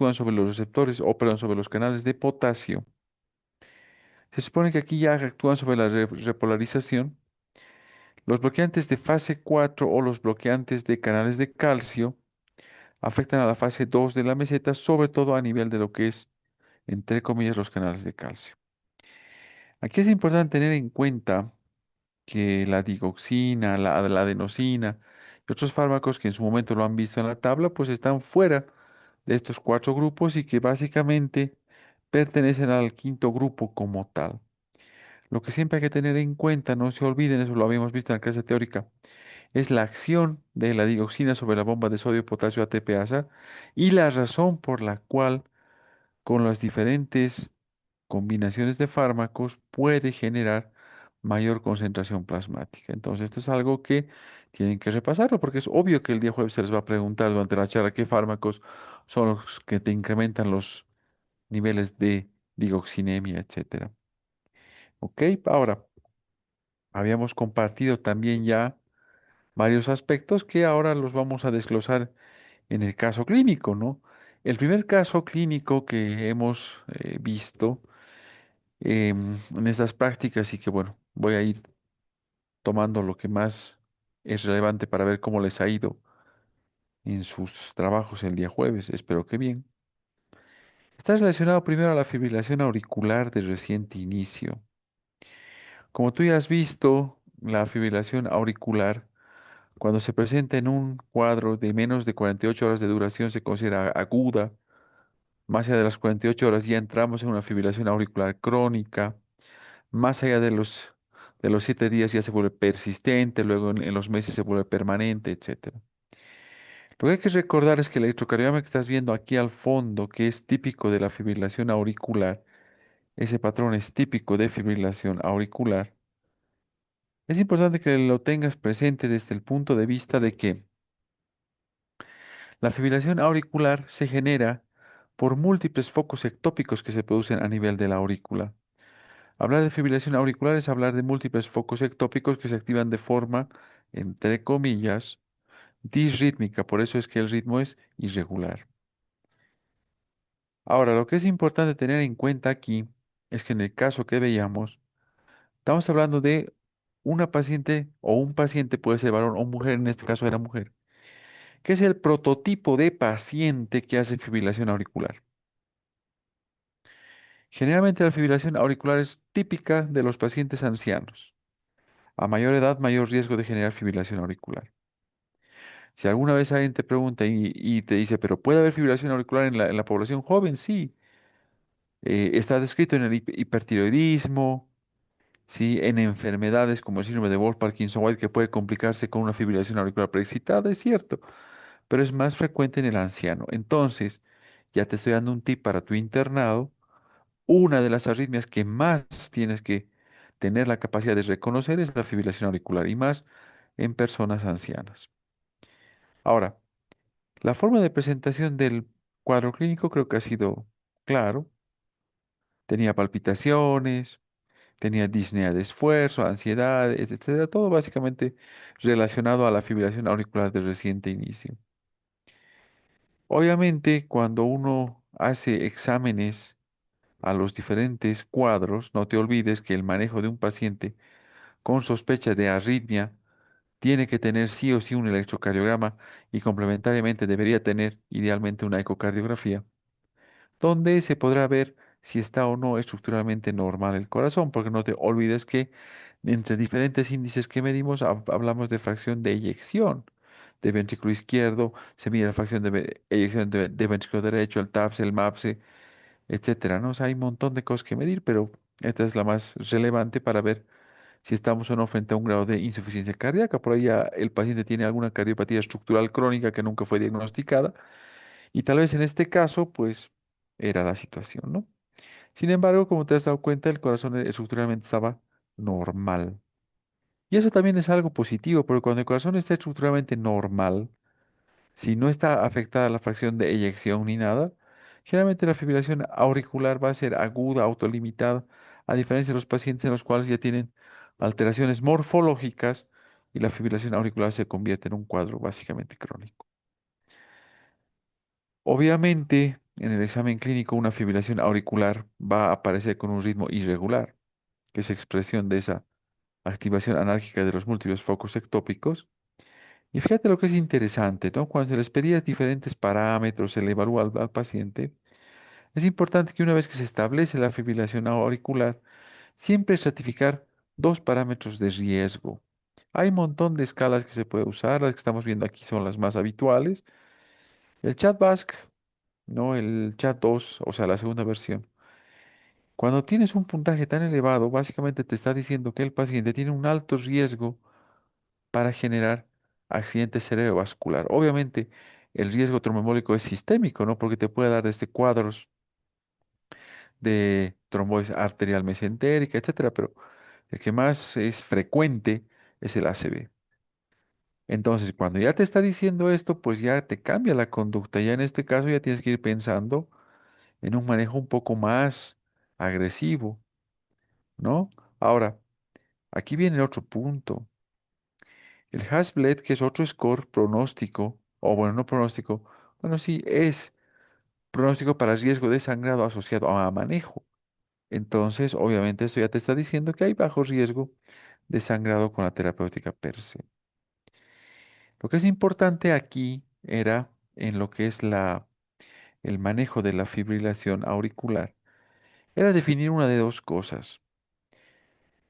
actúan sobre los receptores, o perdón, sobre los canales de potasio, se supone que aquí ya actúan sobre la repolarización. Los bloqueantes de fase 4 o los bloqueantes de canales de calcio afectan a la fase 2 de la meseta, sobre todo a nivel de lo que es, entre comillas, los canales de calcio. Aquí es importante tener en cuenta que la digoxina, la adenosina y otros fármacos que en su momento lo han visto en la tabla, pues están fuera de estos cuatro grupos y que básicamente pertenecen al quinto grupo como tal. Lo que siempre hay que tener en cuenta, no se olviden, eso lo habíamos visto en la clase teórica, es la acción de la digoxina sobre la bomba de sodio, potasio, ATPasa y la razón por la cual con las diferentes combinaciones de fármacos puede generar mayor concentración plasmática. Entonces, esto es algo que tienen que repasarlo porque es obvio que el día jueves se les va a preguntar durante la charla qué fármacos son los que te incrementan los niveles de digoxinemia, etcétera. Ok, ahora habíamos compartido también ya varios aspectos que ahora los vamos a desglosar en el caso clínico, ¿no? El primer caso clínico que hemos visto en estas prácticas y que, bueno, voy a ir tomando lo que más es relevante para ver cómo les ha ido en sus trabajos el día jueves. Espero que bien. Está relacionado primero a la fibrilación auricular de reciente inicio. Como tú ya has visto, la fibrilación auricular, cuando se presenta en un cuadro de menos de 48 horas de duración, se considera aguda. Más allá de las 48 horas ya entramos en una fibrilación auricular crónica. Más allá de los 7 días ya se vuelve persistente, luego en los meses se vuelve permanente, etcétera. Lo que hay que recordar es que el electrocardiograma que estás viendo aquí al fondo, que es típico de la fibrilación auricular, ese patrón es típico de fibrilación auricular, es importante que lo tengas presente desde el punto de vista de que la fibrilación auricular se genera por múltiples focos ectópicos que se producen a nivel de la aurícula. Hablar de fibrilación auricular es hablar de múltiples focos ectópicos que se activan de forma, entre comillas, disrítmica, por eso es que el ritmo es irregular. Ahora, lo que es importante tener en cuenta aquí es que en el caso que veíamos, estamos hablando de una paciente o un paciente, puede ser varón o mujer, en este caso era mujer, que es el prototipo de paciente que hace fibrilación auricular. Generalmente la fibrilación auricular es típica de los pacientes ancianos. A mayor edad, mayor riesgo de generar fibrilación auricular. Si alguna vez alguien te pregunta y te dice, pero ¿puede haber fibrilación auricular en la población joven? Sí. Está descrito en el hipertiroidismo, ¿sí? En enfermedades como el síndrome de Wolff-Parkinson-White que puede complicarse con una fibrilación auricular preexcitada, es cierto, pero es más frecuente en el anciano. Entonces, ya te estoy dando un tip para tu internado. Una de las arritmias que más tienes que tener la capacidad de reconocer es la fibrilación auricular y más en personas ancianas. Ahora, la forma de presentación del cuadro clínico creo que ha sido claro. Tenía palpitaciones, tenía disnea de esfuerzo, ansiedad, etcétera. Todo básicamente relacionado a la fibrilación auricular de reciente inicio. Obviamente, cuando uno hace exámenes a los diferentes cuadros, no te olvides que el manejo de un paciente con sospecha de arritmia tiene que tener sí o sí un electrocardiograma y complementariamente debería tener idealmente una ecocardiografía, donde se podrá ver si está o no estructuralmente normal el corazón, porque no te olvides que entre diferentes índices que medimos hablamos de fracción de eyección de ventrículo izquierdo, se mide la fracción de eyección de ventrículo derecho, el TAPS, el MAPS, etcétera, ¿no? O sea, hay un montón de cosas que medir, pero esta es la más relevante para ver si estamos o no frente a un grado de insuficiencia cardíaca. Por ahí ya el paciente tiene alguna cardiopatía estructural crónica que nunca fue diagnosticada y tal vez en este caso, pues, era la situación, ¿no? Sin embargo, como te has dado cuenta, el corazón estructuralmente estaba normal. Y eso también es algo positivo, porque cuando el corazón está estructuralmente normal, si no está afectada la fracción de eyección ni nada, generalmente la fibrilación auricular va a ser aguda, autolimitada, a diferencia de los pacientes en los cuales ya tienen alteraciones morfológicas y la fibrilación auricular se convierte en un cuadro básicamente crónico. Obviamente, en el examen clínico una fibrilación auricular va a aparecer con un ritmo irregular, que es expresión de esa activación anárquica de los múltiples focos ectópicos. Y fíjate lo que es interesante, ¿no? Cuando se les pedía diferentes parámetros, se le evalúa al paciente, es importante que una vez que se establece la fibrilación auricular, siempre estratificar dos parámetros de riesgo. Hay un montón de escalas que se puede usar, las que estamos viendo aquí son las más habituales. El CHAT-VASC, ¿no? El CHAT-2, o sea, la segunda versión. Cuando tienes un puntaje tan elevado, básicamente te está diciendo que el paciente tiene un alto riesgo para generar accidente cerebrovascular. Obviamente, el riesgo tromboembólico es sistémico, ¿no? Porque te puede dar desde cuadros de trombosis arterial mesentérica, etcétera, pero el que más es frecuente es el ACV. Entonces, cuando ya te está diciendo esto, pues ya te cambia la conducta. Ya en este caso ya tienes que ir pensando en un manejo un poco más agresivo, ¿no? Ahora, aquí viene el otro punto. El Hasbled, que es otro score pronóstico, o bueno, no pronóstico, bueno, sí, es pronóstico para riesgo de sangrado asociado a manejo. Entonces, obviamente, esto ya te está diciendo que hay bajo riesgo de sangrado con la terapéutica per se. Lo que es importante aquí era en lo que es el manejo de la fibrilación auricular, era definir una de dos cosas.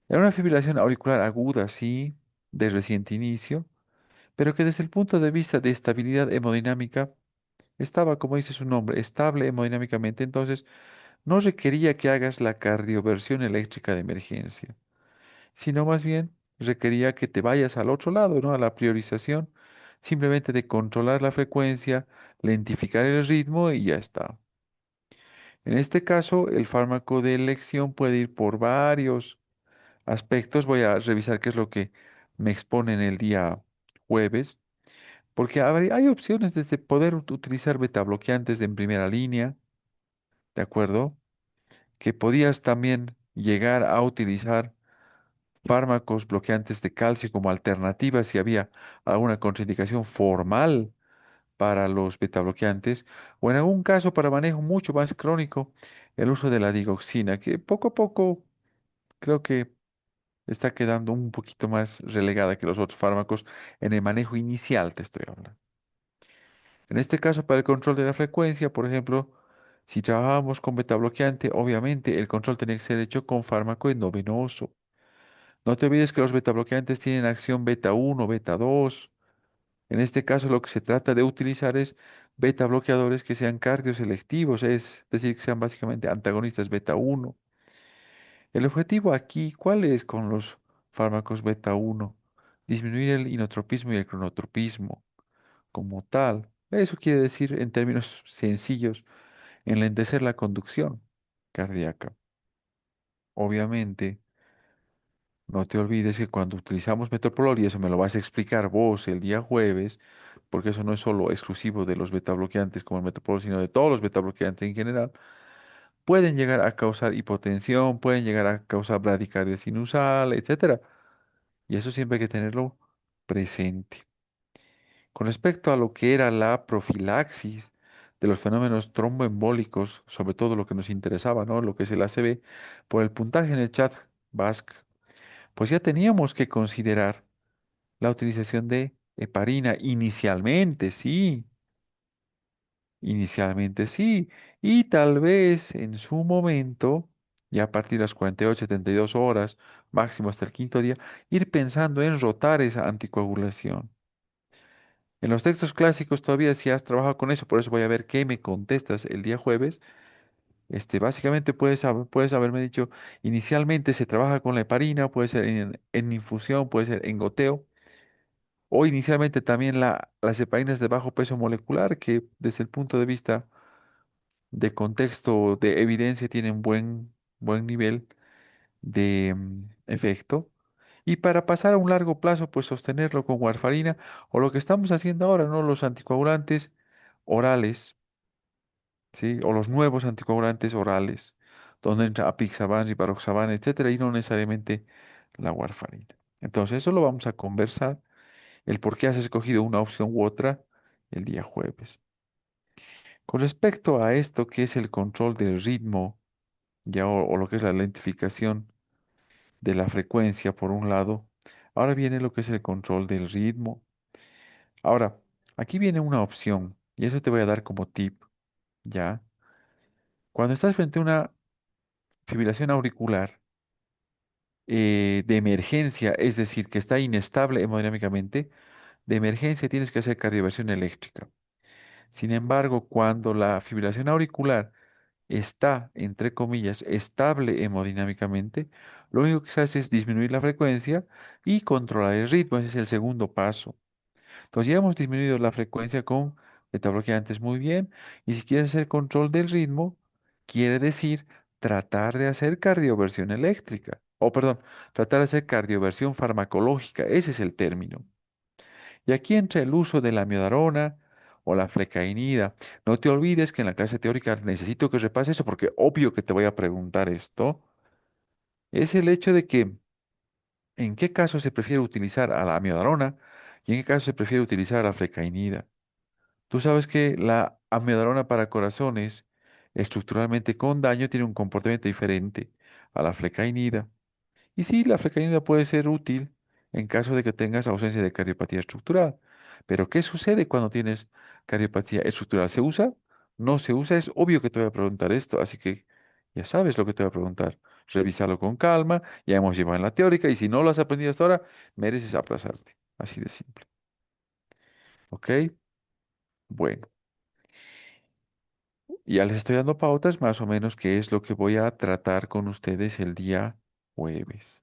Era una fibrilación auricular aguda, sí, de reciente inicio, pero que desde el punto de vista de estabilidad hemodinámica estaba, como dice su nombre, estable hemodinámicamente, entonces no requería que hagas la cardioversión eléctrica de emergencia, sino más bien requería que te vayas al otro lado, ¿no? A la priorización, simplemente de controlar la frecuencia, lentificar el ritmo y ya está. En este caso, el fármaco de elección puede ir por varios aspectos. Voy a revisar qué es lo que me exponen el día jueves, porque hay opciones desde poder utilizar betabloqueantes en primera línea, ¿de acuerdo? Que podías también llegar a utilizar fármacos bloqueantes de calcio como alternativa si había alguna contraindicación formal para los betabloqueantes, o en algún caso para manejo mucho más crónico, el uso de la digoxina, que poco a poco creo que está quedando un poquito más relegada que los otros fármacos en el manejo inicial, te estoy hablando. En este caso, para el control de la frecuencia, por ejemplo, si trabajábamos con betabloqueante, obviamente el control tenía que ser hecho con fármaco endovenoso. No te olvides que los betabloqueantes tienen acción beta 1, beta 2. En este caso, lo que se trata de utilizar es beta bloqueadores que sean cardioselectivos, es decir, que sean básicamente antagonistas beta 1. El objetivo aquí, ¿cuál es con los fármacos beta 1? Disminuir el inotropismo y el cronotropismo como tal. Eso quiere decir, en términos sencillos, enlentecer la conducción cardíaca. Obviamente, no te olvides que cuando utilizamos metoprolol, y eso me lo vas a explicar vos el día jueves, porque eso no es solo exclusivo de los betabloqueantes como el metoprolol, sino de todos los betabloqueantes en general, pueden llegar a causar hipotensión, pueden llegar a causar bradicardia sinusal, etcétera. Y eso siempre hay que tenerlo presente. Con respecto a lo que era la profilaxis de los fenómenos tromboembólicos, sobre todo lo que nos interesaba, ¿no? Lo que es el ACV, por el puntaje en el chat BASC, pues ya teníamos que considerar la utilización de heparina inicialmente sí, y tal vez en su momento, ya a partir de las 48, 72 horas, máximo hasta el quinto día, ir pensando en rotar esa anticoagulación. En los textos clásicos todavía si has trabajado con eso, por eso voy a ver qué me contestas el día jueves. Básicamente puedes haberme dicho, inicialmente se trabaja con la heparina, puede ser en infusión, puede ser en goteo. O inicialmente también las heparinas de bajo peso molecular, que desde el punto de vista de contexto, de evidencia, tienen buen nivel de efecto. Y para pasar a un largo plazo, pues sostenerlo con warfarina o lo que estamos haciendo ahora, ¿no? Los anticoagulantes orales, ¿sí? O los nuevos anticoagulantes orales, donde entra apixaban, rivaroxaban, etcétera, y no necesariamente la warfarina. Entonces, eso lo vamos a conversar el por qué has escogido una opción u otra el día jueves. Con respecto a esto que es el control del ritmo, ya o lo que es la lentificación de la frecuencia por un lado, ahora viene lo que es el control del ritmo. Ahora, aquí viene una opción y eso te voy a dar como tip, ¿ya? Cuando estás frente a una fibrilación auricular de emergencia, es decir, que está inestable hemodinámicamente, de emergencia tienes que hacer cardioversión eléctrica. Sin embargo, cuando la fibrilación auricular está, entre comillas, estable hemodinámicamente, lo único que se hace es disminuir la frecuencia y controlar el ritmo. Ese es el segundo paso. Entonces ya hemos disminuido la frecuencia con betabloqueantes muy bien. Y si quieres hacer control del ritmo, quiere decir tratar de hacer cardioversión eléctrica. O perdón, tratar de hacer cardioversión farmacológica. Ese es el término. Y aquí entra el uso de la miodarona o la flecainida. No te olvides que en la clase teórica necesito que repases eso porque obvio que te voy a preguntar esto. Es el hecho de que en qué caso se prefiere utilizar a la amiodarona y en qué caso se prefiere utilizar a la flecainida. Tú sabes que la amiodarona para corazones estructuralmente con daño tiene un comportamiento diferente a la flecainida. Y sí, la flecainida puede ser útil en caso de que tengas ausencia de cardiopatía estructural. Pero ¿qué sucede cuando tienes cardiopatía estructural? ¿Se usa? ¿No se usa? Es obvio que te voy a preguntar esto, así que ya sabes lo que te voy a preguntar. Revísalo con calma, ya hemos llevado en la teórica y si no lo has aprendido hasta ahora, mereces aplazarte. Así de simple. ¿Ok? Bueno, ya les estoy dando pautas más o menos qué es lo que voy a tratar con ustedes el día jueves.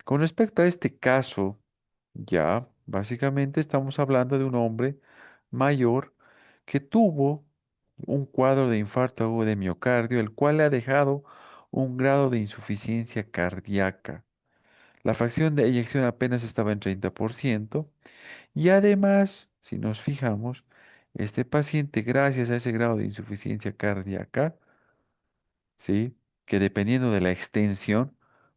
Con respecto a este caso, ya básicamente estamos hablando de un hombre mayor que tuvo un cuadro de infarto agudo de miocardio, el cual le ha dejado un grado de insuficiencia cardíaca. La fracción de eyección apenas estaba en 30% y además, si nos fijamos, este paciente, gracias a ese grado de insuficiencia cardíaca, ¿sí? Que dependiendo de la extensión,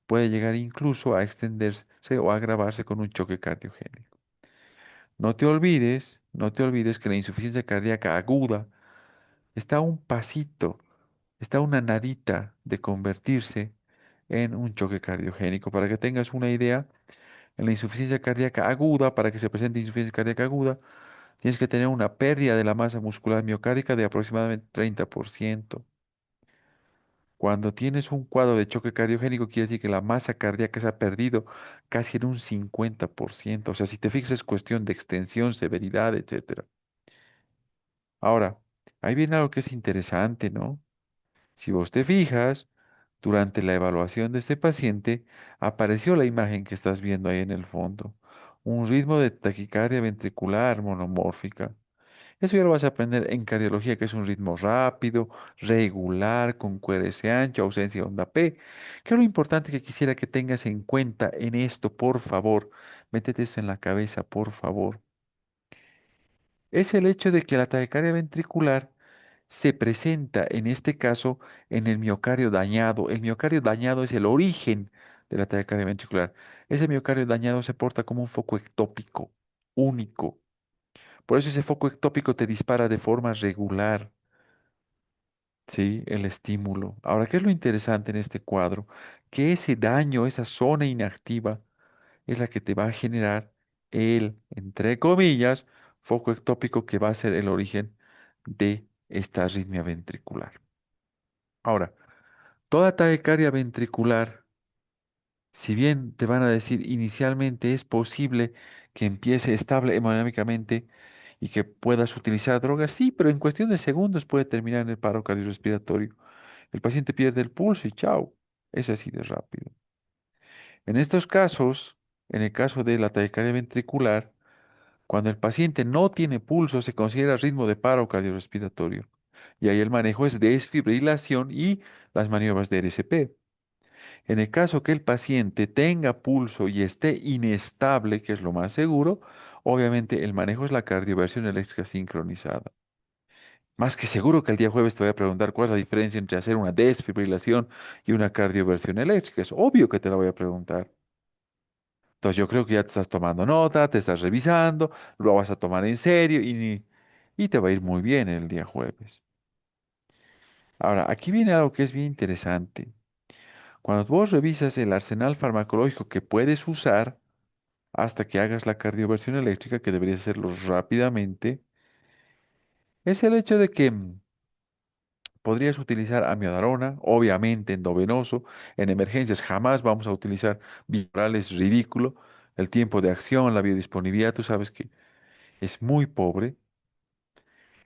puede llegar incluso a extenderse o agravarse con un choque cardiogénico. No te olvides que la insuficiencia cardíaca aguda está a un pasito, está a una nadita de convertirse en un choque cardiogénico. Para que tengas una idea, en la insuficiencia cardíaca aguda, para que se presente insuficiencia cardíaca aguda, tienes que tener una pérdida de la masa muscular miocárdica de aproximadamente 30%. Cuando tienes un cuadro de choque cardiogénico, quiere decir que la masa cardíaca se ha perdido casi en un 50%. O sea, si te fijas, es cuestión de extensión, severidad, etcétera. Ahora, ahí viene algo que es interesante, ¿no? Si vos te fijas, durante la evaluación de este paciente, apareció la imagen que estás viendo ahí en el fondo. Un ritmo de taquicardia ventricular monomórfica. Eso ya lo vas a aprender en cardiología, que es un ritmo rápido, regular, con QRS ancho, ausencia de onda P. Que es lo importante que quisiera que tengas en cuenta en esto, por favor. Métete esto en la cabeza, por favor. Es el hecho de que la taquicardia ventricular se presenta en este caso en el miocardio dañado. El miocardio dañado es el origen de la taquicardia ventricular. Ese miocardio dañado se porta como un foco ectópico, único. Por eso ese foco ectópico te dispara de forma regular, ¿sí? El estímulo. Ahora, ¿qué es lo interesante en este cuadro? Que ese daño, esa zona inactiva, es la que te va a generar el, entre comillas, foco ectópico que va a ser el origen de esta arritmia ventricular. Ahora, toda taquicardia ventricular, si bien te van a decir inicialmente es posible que empiece estable hemodinámicamente y que puedas utilizar drogas, sí, pero en cuestión de segundos puede terminar en el paro cardiorrespiratorio. El paciente pierde el pulso y chao. Es así de rápido. En estos casos, en el caso de la taquicardia ventricular, cuando el paciente no tiene pulso, se considera ritmo de paro cardiorrespiratorio. Y ahí el manejo es desfibrilación y las maniobras de RCP. En el caso que el paciente tenga pulso y esté inestable, que es lo más seguro, obviamente el manejo es la cardioversión eléctrica sincronizada. Más que seguro que el día jueves te voy a preguntar cuál es la diferencia entre hacer una desfibrilación y una cardioversión eléctrica. Es obvio que te la voy a preguntar. Entonces yo creo que ya te estás tomando nota, te estás revisando, lo vas a tomar en serio y te va a ir muy bien el día jueves. Ahora, aquí viene algo que es bien interesante. Cuando vos revisas el arsenal farmacológico que puedes usar hasta que hagas la cardioversión eléctrica, que deberías hacerlo rápidamente, es el hecho de que podrías utilizar amiodarona, obviamente endovenoso. En emergencias jamás vamos a utilizar bioral, es ridículo. El tiempo de acción, la biodisponibilidad, tú sabes que es muy pobre.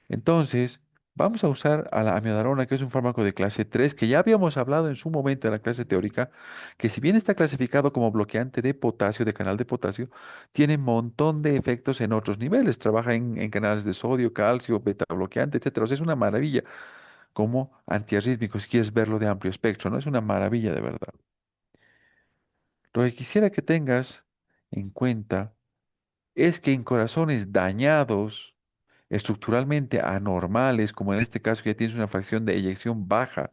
Entonces, vamos a usar a la amiodarona, que es un fármaco de clase 3 que ya habíamos hablado en su momento en la clase teórica, que si bien está clasificado como bloqueante de potasio, de canal de potasio, tiene un montón de efectos en otros niveles. Trabaja en canales de sodio, calcio, beta bloqueante, etcétera. O sea, es una maravilla como antiarrítmico, si quieres verlo de amplio espectro, ¿no? Es una maravilla de verdad. Lo que quisiera que tengas en cuenta es que en corazones dañados, estructuralmente anormales, como en este caso que ya tienes una fracción de eyección baja,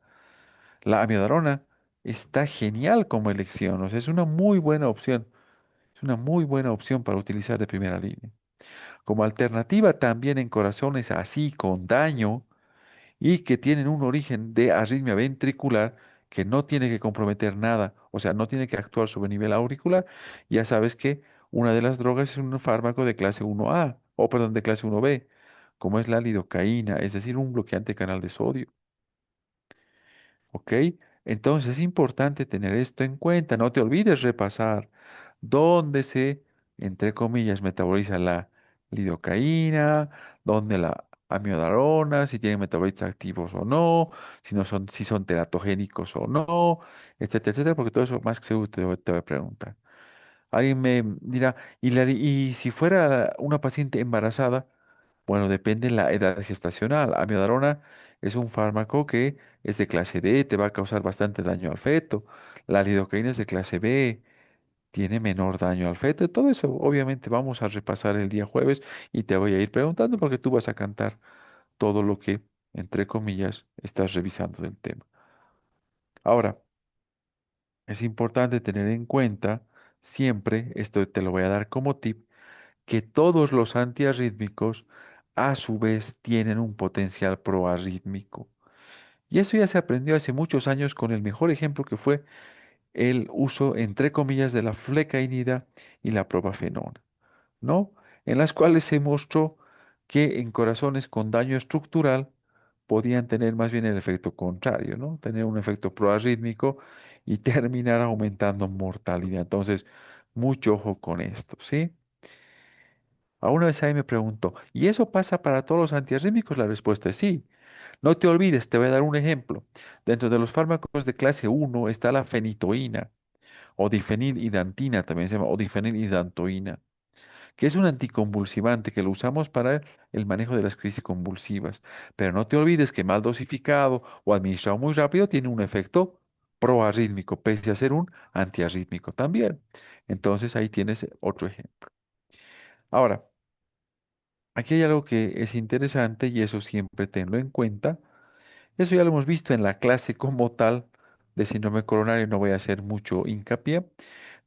la amiodarona está genial como elección, o sea, es una muy buena opción, es una muy buena opción para utilizar de primera línea. Como alternativa también en corazones así con daño, y que tienen un origen de arritmia ventricular que no tiene que comprometer nada, o sea, no tiene que actuar sobre nivel auricular, ya sabes que una de las drogas es un fármaco de clase 1A, o perdón, de clase 1B, como es la lidocaína, es decir, un bloqueante canal de sodio. ¿Ok? Entonces es importante tener esto en cuenta. No te olvides repasar dónde se, entre comillas, metaboliza la lidocaína, dónde la amiodarona, si tienen metabolitos activos o no, si no son, si son teratogénicos o no, etcétera, etcétera, porque todo eso más que seguro te voy a preguntar. Alguien me dirá, ¿y si fuera una paciente embarazada? Bueno, depende de la edad gestacional. Amiodarona es un fármaco que es de clase D, te va a causar bastante daño al feto. La lidocaína es de clase B, tiene menor daño al feto. Todo eso, obviamente, vamos a repasar el día jueves y te voy a ir preguntando porque tú vas a cantar todo lo que, entre comillas, estás revisando del tema. Ahora, es importante tener en cuenta siempre, esto te lo voy a dar como tip, que todos los antiarrítmicos a su vez tienen un potencial proarrítmico. Y eso ya se aprendió hace muchos años con el mejor ejemplo que fue el uso, entre comillas, de la flecainida y la propafenona, ¿no? En las cuales se mostró que en corazones con daño estructural podían tener más bien el efecto contrario, ¿no? Tener un efecto proarrítmico y terminar aumentando mortalidad. Entonces, mucho ojo con esto, ¿sí? A una vez ahí me preguntó, ¿y eso pasa para todos los antiarrítmicos? La respuesta es sí. No te olvides, te voy a dar un ejemplo. Dentro de los fármacos de clase 1 está la fenitoína o difenilidantina, también se llama, o difenilidantoína, que es un anticonvulsivante que lo usamos para el manejo de las crisis convulsivas. Pero no te olvides que mal dosificado o administrado muy rápido tiene un efecto proarrítmico, pese a ser un antiarrítmico también. Entonces ahí tienes otro ejemplo. Ahora, aquí hay algo que es interesante y eso siempre tenlo en cuenta. Eso ya lo hemos visto en la clase como tal de síndrome coronario, no voy a hacer mucho hincapié,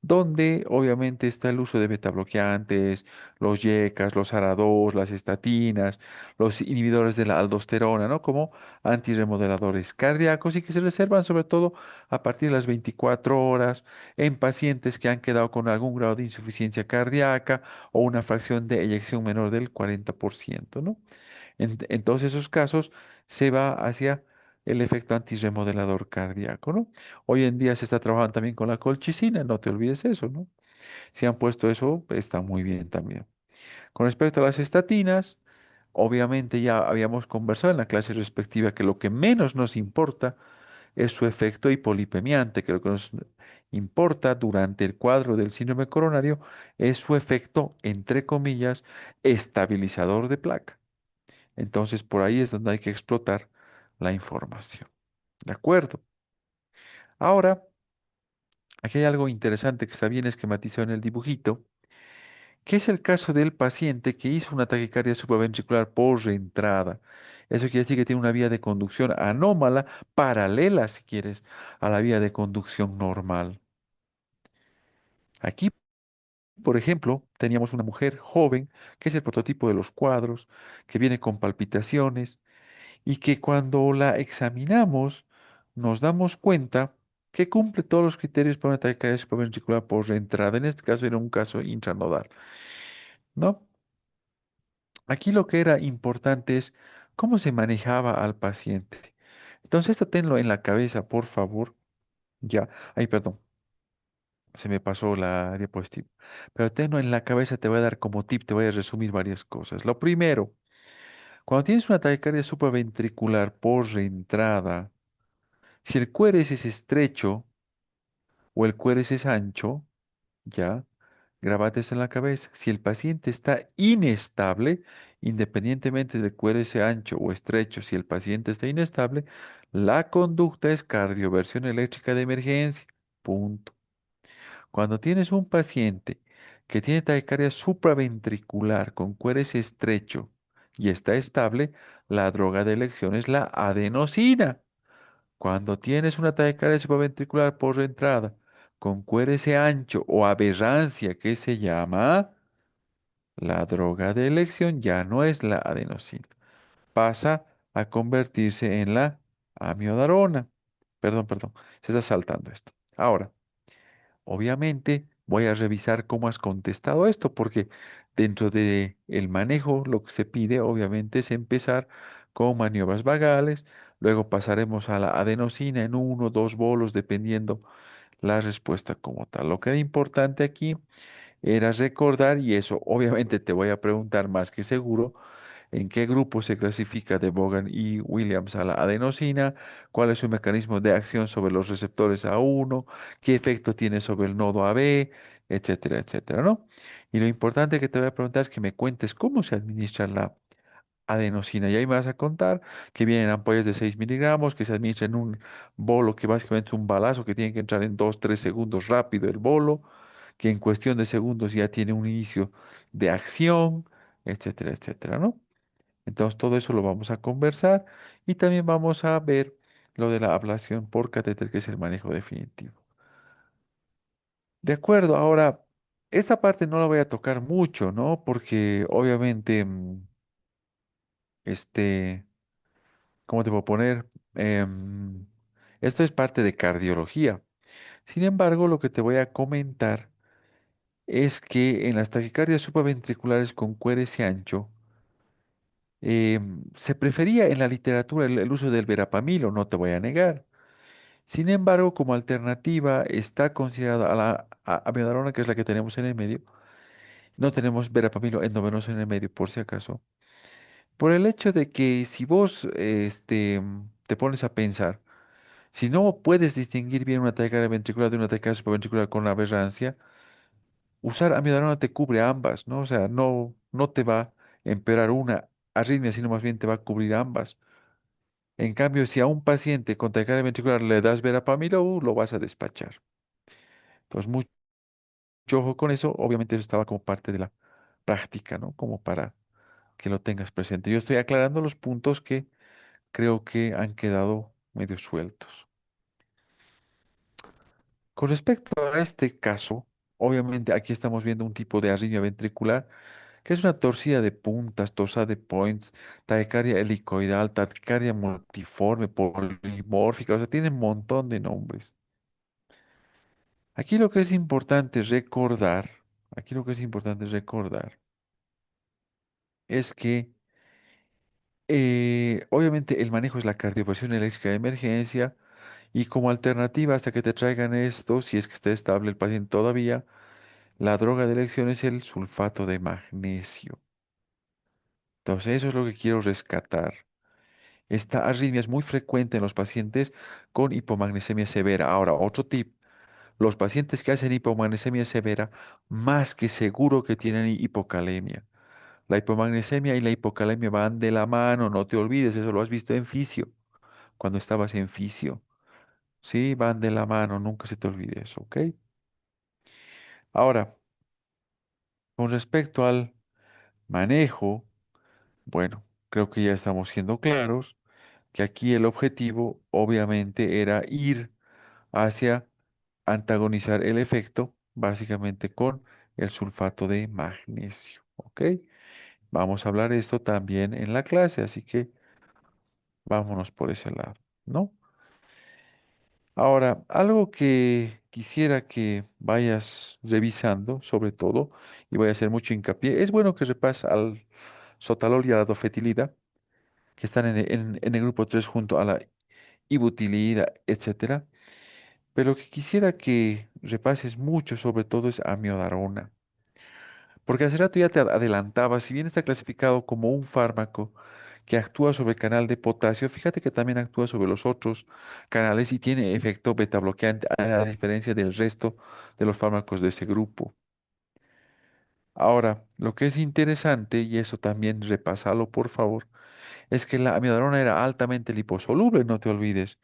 donde obviamente está el uso de betabloqueantes, los YECAs, los ARA2, las estatinas, los inhibidores de la aldosterona, ¿no? Como antirremodeladores cardíacos y que se reservan sobre todo a partir de las 24 horas en pacientes que han quedado con algún grado de insuficiencia cardíaca o una fracción de eyección menor del 40%, ¿no? En todos esos casos se va hacia el efecto antirremodelador cardíaco, ¿no? Hoy en día se está trabajando también con la colchicina, no te olvides eso, ¿no? Si han puesto eso, está muy bien también. Con respecto a las estatinas, obviamente ya habíamos conversado en la clase respectiva que lo que menos nos importa es su efecto hipolipemiante, que lo que nos importa durante el cuadro del síndrome coronario es su efecto, entre comillas, estabilizador de placa. Entonces, por ahí es donde hay que explotar la información. ¿De acuerdo? Ahora, aquí hay algo interesante que está bien esquematizado en el dibujito, que es el caso del paciente que hizo una taquicardia supraventricular por reentrada. Eso quiere decir que tiene una vía de conducción anómala, paralela, si quieres, a la vía de conducción normal. Aquí Por ejemplo, teníamos una mujer joven, que es el prototipo de los cuadros, que viene con palpitaciones y que cuando la examinamos nos damos cuenta que cumple todos los criterios para una taquicardia supraventricular por entrada. En este caso era un caso intranodal, ¿no? Aquí lo que era importante es cómo se manejaba al paciente. Entonces, esto tenlo en la cabeza, por favor. Ya, ay, perdón, se me pasó la diapositiva. Pero tenlo en la cabeza, te voy a dar como tip, te voy a resumir varias cosas. Lo primero, cuando tienes una taquicardia supraventricular por reentrada, si el cueres es estrecho o el cueres es ancho, ya, grábate eso en la cabeza. Si el paciente está inestable, independientemente del cuero sea ancho o estrecho, si el paciente está inestable, la conducta es cardioversión eléctrica de emergencia. Punto. Cuando tienes un paciente que tiene taquicardia supraventricular con cueres estrecho y está estable, la droga de elección es la adenosina. Cuando tienes una taquicardia supraventricular por entrada con QRS ancho o aberrancia que se llama, la droga de elección ya no es la adenosina, pasa a convertirse en la amiodarona. Perdón, se está saltando esto. Ahora, obviamente voy a revisar cómo has contestado esto, porque dentro de el manejo lo que se pide obviamente es empezar con maniobras vagales, luego pasaremos a la adenosina en uno o dos bolos dependiendo la respuesta como tal. Lo que era importante aquí era recordar, y eso obviamente te voy a preguntar más que seguro, en qué grupo se clasifica de Bogan y Williams a la adenosina, cuál es su mecanismo de acción sobre los receptores A1, qué efecto tiene sobre el nodo AB, etcétera, etcétera, ¿no? Y lo importante que te voy a preguntar es que me cuentes cómo se administra la adenosina. Y ahí me vas a contar que vienen ampollas de 6 miligramos, que se administra en un bolo que básicamente es un balazo que tiene que entrar en 2 3 segundos rápido el bolo, que en cuestión de segundos ya tiene un inicio de acción, etcétera, etcétera, ¿no? Entonces todo eso lo vamos a conversar y también vamos a ver lo de la ablación por catéter, que es el manejo definitivo. De acuerdo, ahora, esta parte no la voy a tocar mucho, ¿no? Porque obviamente, este, ¿cómo te puedo poner? Esto es parte de cardiología. Sin embargo, lo que te voy a comentar es que en las taquicardias supraventriculares con QRS ancho, se prefería en la literatura el uso del verapamilo, no te voy a negar. Sin embargo, como alternativa está considerada a la amiodarona, que es la que tenemos en el medio. No tenemos verapamilo endovenoso en el medio, por si acaso. Por el hecho de que si vos te pones a pensar, si no puedes distinguir bien una taquicardia ventricular de una taquicardia supraventricular con la aberrancia, usar amiodarona te cubre ambas, ¿no? O sea, no te va a empeorar una arritmia, sino más bien te va a cubrir ambas. En cambio, si a un paciente con taquicardia ventricular le das verapamilo, lo vas a despachar. Entonces, mucho ojo con eso. Obviamente, eso estaba como parte de la práctica, ¿no? Como para que lo tengas presente. Yo estoy aclarando los puntos que creo que han quedado medio sueltos. Con respecto a este caso, obviamente aquí estamos viendo un tipo de arritmia ventricular que es una torcida de puntas, torsade de points, taquicardia helicoidal, taquicardia multiforme, polimórfica, o sea, tiene un montón de nombres. Aquí lo que es importante recordar, aquí lo que es importante recordar es que obviamente el manejo es la cardioversión eléctrica de emergencia y como alternativa hasta que te traigan esto, si es que esté estable el paciente todavía, la droga de elección es el sulfato de magnesio. Entonces eso es lo que quiero rescatar. Esta arritmia es muy frecuente en los pacientes con hipomagnesemia severa. Ahora, otro tip. Los pacientes que hacen hipomagnesemia severa, más que seguro que tienen hipocalemia. La hipomagnesemia y la hipocalemia van de la mano, no te olvides, eso lo has visto en fisio, cuando estabas en fisio. Sí, van de la mano, nunca se te olvide eso, ¿ok? Ahora, con respecto al manejo, bueno, creo que ya estamos siendo claros que aquí el objetivo obviamente era ir hacia antagonizar el efecto, básicamente con el sulfato de magnesio. ¿Ok? Vamos a hablar de esto también en la clase, así que vámonos por ese lado, ¿no? Ahora, algo que quisiera que vayas revisando, sobre todo, y voy a hacer mucho hincapié, es bueno que repases al sotalol y a la dofetilida, que están en el grupo 3 junto a la ibutilida, etcétera. Pero lo que quisiera que repases mucho, sobre todo, es amiodarona. Porque hace rato ya te adelantaba, si bien está clasificado como un fármaco que actúa sobre el canal de potasio, fíjate que también actúa sobre los otros canales y tiene efecto beta bloqueante, a diferencia del resto de los fármacos de ese grupo. Ahora, lo que es interesante, y eso también repásalo por favor, es que la amiodarona era altamente liposoluble, no te olvides,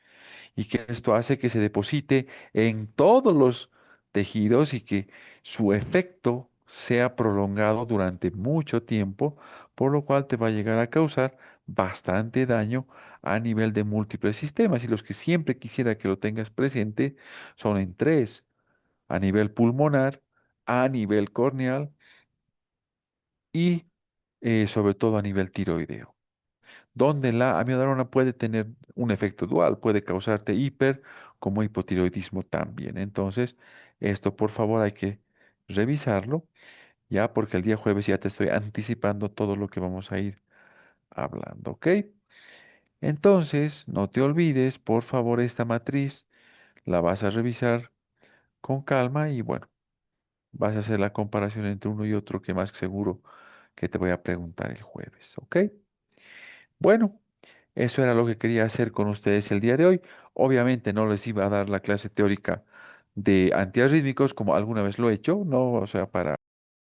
y que esto hace que se deposite en todos los tejidos y que su efecto sea prolongado durante mucho tiempo, por lo cual te va a llegar a causar bastante daño a nivel de múltiples sistemas. Y los que siempre quisiera que lo tengas presente son en tres: a nivel pulmonar, a nivel corneal y sobre todo a nivel tiroideo, donde la amiodarona puede tener un efecto dual, puede causarte hiper como hipotiroidismo también. Entonces, esto por favor hay que revisarlo, ya porque el día jueves ya te estoy anticipando todo lo que vamos a ir hablando, ¿ok? Entonces, no te olvides, por favor, esta matriz la vas a revisar con calma y bueno, vas a hacer la comparación entre uno y otro que más seguro que te voy a preguntar el jueves, ¿ok? Bueno. Eso era lo que quería hacer con ustedes el día de hoy. Obviamente no les iba a dar la clase teórica de antiarrítmicos como alguna vez lo he hecho, no, o sea, para